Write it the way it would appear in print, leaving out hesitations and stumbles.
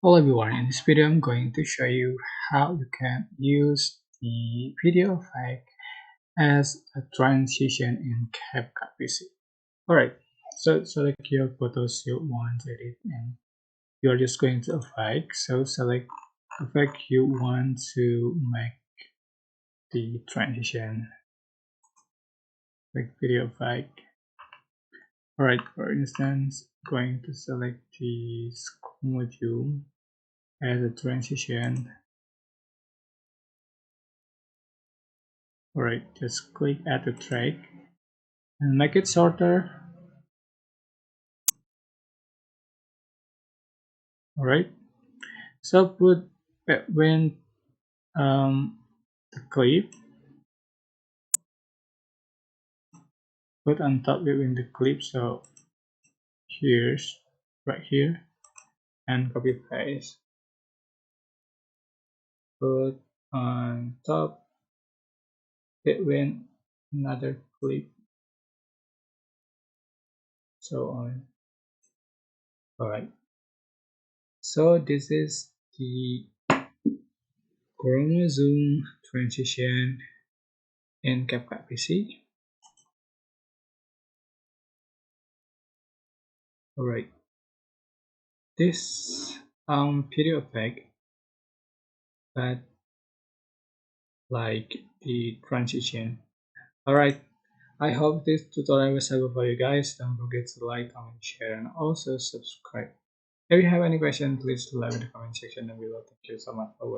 Hello everyone, in this video I'm going to show you how you can use the video effect as a transition in CapCut PC. Alright, so select your photos you want to edit and you're just going to effect. So select effect you want to make the transition with video effect. Alright, for instance, going to select the scroll module as a transition. Alright, just click add to track and make it shorter. Alright, so put between the clip, put on top between the clip, so here's right here, and copy paste, put on top between another clip, so on. Alright, so this is the chromosome transition in CapCut PC. Alright, this video effect, but like the transition. Alright, I hope this tutorial was helpful for you guys. Don't forget to like, comment, share, and also subscribe. If you have any questions, please leave in the comment section and below. Thank you so much for watching.